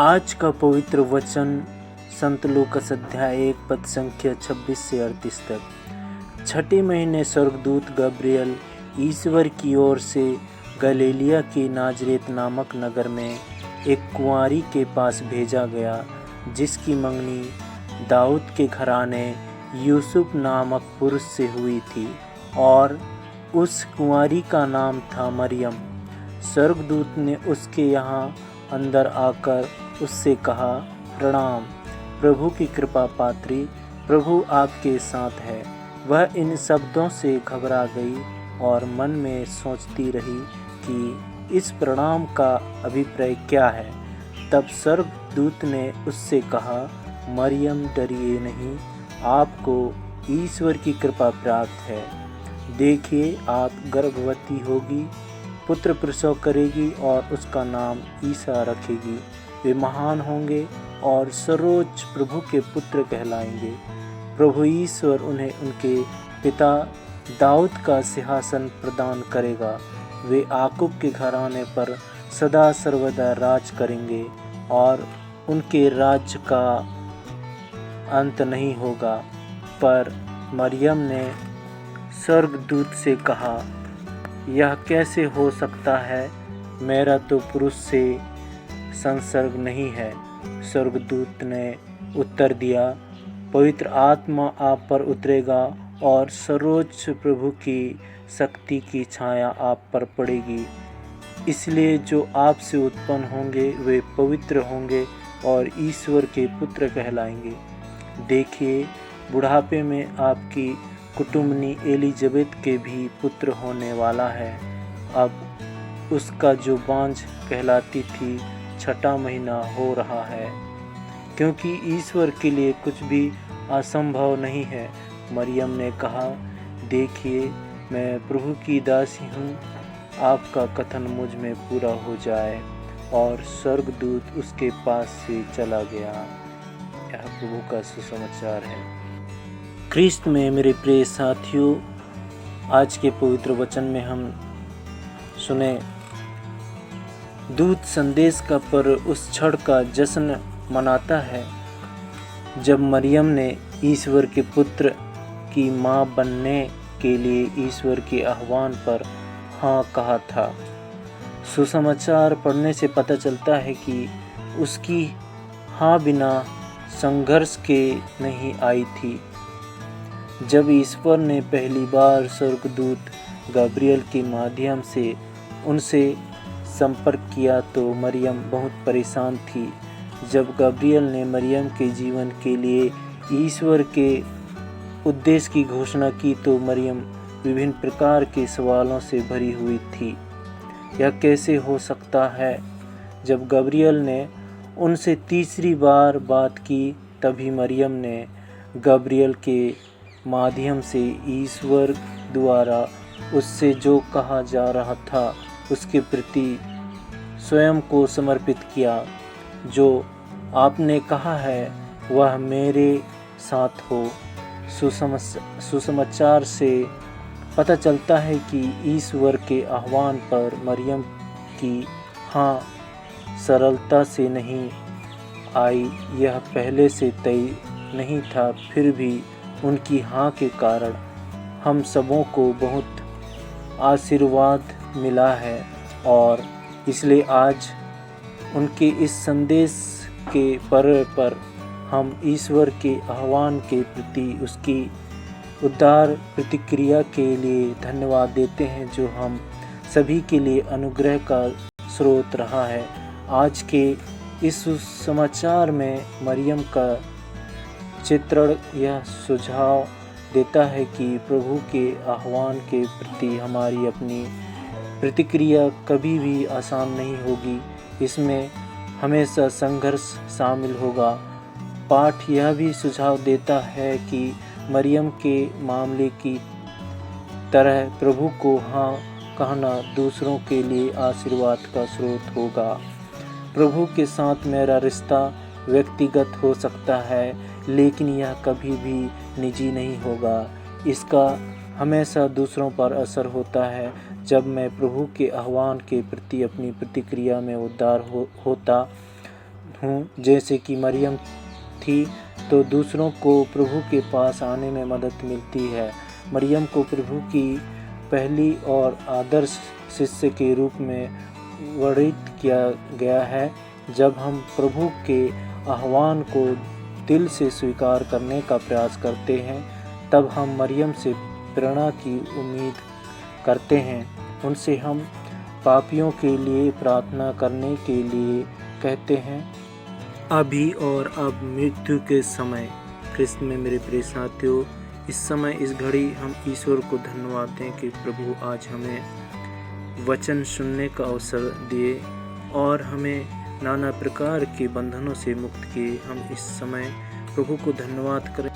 आज का पवित्र वचन संत लूकास अध्याय 1 पद संख्या 26 से 38 तक। छठे महीने स्वर्गदूत गब्रियल ईश्वर की ओर से गलीलिया के नाजरेत नामक नगर में एक कुंवारी के पास भेजा गया, जिसकी मंगनी दाऊद के घराने यूसुफ नामक पुरुष से हुई थी, और उस कुंवारी का नाम था मरियम। स्वर्गदूत ने उसके यहाँ अंदर आकर उससे कहा, प्रणाम, प्रभु की कृपा पात्री, प्रभु आपके साथ है। वह इन शब्दों से घबरा गई और मन में सोचती रही कि इस प्रणाम का अभिप्राय क्या है। तब स्वर्गदूत ने उससे कहा, मरियम, डरिए नहीं, आपको ईश्वर की कृपा प्राप्त है। देखिए, आप गर्भवती होगी, पुत्र प्रसव करेगी और उसका नाम ईसा रखेगी। वे महान होंगे और सर्वोच्च प्रभु के पुत्र कहलाएंगे। प्रभु ईश्वर उन्हें उनके पिता दाऊद का सिंहासन प्रदान करेगा। वे याकूब के घराने पर सदा सर्वदा राज करेंगे और उनके राज्य का अंत नहीं होगा। पर मरियम ने स्वर्गदूत से कहा, यह कैसे हो सकता है? मेरा तो पुरुष से संसर्ग नहीं है। स्वर्गदूत ने उत्तर दिया, पवित्र आत्मा आप पर उतरेगा और सर्वोच्च प्रभु की शक्ति की छाया आप पर पड़ेगी। इसलिए जो आपसे उत्पन्न होंगे वे पवित्र होंगे और ईश्वर के पुत्र कहलाएंगे। देखिए, बुढ़ापे में आपकी कुटुंबनी एलिजाबेथ के भी पुत्र होने वाला है। अब उसका जो बांझ कहलाती थी, छठा महीना हो रहा है, क्योंकि ईश्वर के लिए कुछ भी असंभव नहीं है। मरियम ने कहा, देखिए, मैं प्रभु की दासी हूँ, आपका कथन मुझ में पूरा हो जाए। और स्वर्गदूत उसके पास से चला गया। यह प्रभु का सुसमाचार है। ख्रीस्त में मेरे प्रिय साथियों, आज के पवित्र वचन में हम सुने दूत संदेश का पर्व उस क्षण का जश्न मनाता है जब मरियम ने ईश्वर के पुत्र की मां बनने के लिए ईश्वर के आह्वान पर हाँ कहा था। सुसमाचार पढ़ने से पता चलता है कि उसकी हाँ बिना संघर्ष के नहीं आई थी। जब ईश्वर ने पहली बार स्वर्गदूत गब्रियल के माध्यम से उनसे संपर्क किया तो मरियम बहुत परेशान थी। जब गब्रियल ने मरियम के जीवन के लिए ईश्वर के उद्देश्य की घोषणा की तो मरियम विभिन्न प्रकार के सवालों से भरी हुई थी। यह कैसे हो सकता है? जब गब्रियल ने उनसे तीसरी बार बात की, तभी मरियम ने गब्रियल के माध्यम से ईश्वर द्वारा उससे जो कहा जा रहा था उसके प्रति स्वयं को समर्पित किया। जो आपने कहा है वह मेरे साथ हो। सुसमाचार से पता चलता है कि ईश्वर के आह्वान पर मरियम की हाँ सरलता से नहीं आई। यह पहले से तय नहीं था, फिर भी उनकी हाँ के कारण हम सबों को बहुत आशीर्वाद मिला है, और इसलिए आज उनके इस संदेश के पर्व पर हम ईश्वर के आह्वान के प्रति उसकी उदार प्रतिक्रिया के लिए धन्यवाद देते हैं, जो हम सभी के लिए अनुग्रह का स्रोत रहा है। आज के इस समाचार में मरियम का चित्रण यह सुझाव देता है कि प्रभु के आह्वान के प्रति हमारी अपनी प्रतिक्रिया कभी भी आसान नहीं होगी। इसमें हमेशा संघर्ष शामिल होगा। पाठ यह भी सुझाव देता है कि मरियम के मामले की तरह प्रभु को हाँ कहना दूसरों के लिए आशीर्वाद का स्रोत होगा। प्रभु के साथ मेरा रिश्ता व्यक्तिगत हो सकता है, लेकिन यह कभी भी निजी नहीं होगा। इसका हमेशा दूसरों पर असर होता है। जब मैं प्रभु के आह्वान के प्रति अपनी प्रतिक्रिया में उदार होता हूँ जैसे कि मरियम थी, तो दूसरों को प्रभु के पास आने में मदद मिलती है। मरियम को प्रभु की पहली और आदर्श शिष्य के रूप में वर्णित किया गया है। जब हम प्रभु के आह्वान को दिल से स्वीकार करने का प्रयास करते हैं, तब हम मरियम से प्रेरणा की उम्मीद करते हैं। उनसे हम पापियों के लिए प्रार्थना करने के लिए कहते हैं, अभी और अब मृत्यु के समय। कृष्ण में मेरे प्रिय साथियों, इस समय इस घड़ी हम ईश्वर को धन्यवाद दें कि प्रभु आज हमें वचन सुनने का अवसर दिए और हमें नाना प्रकार के बंधनों से मुक्त किए। हम इस समय प्रभु को धन्यवाद करें।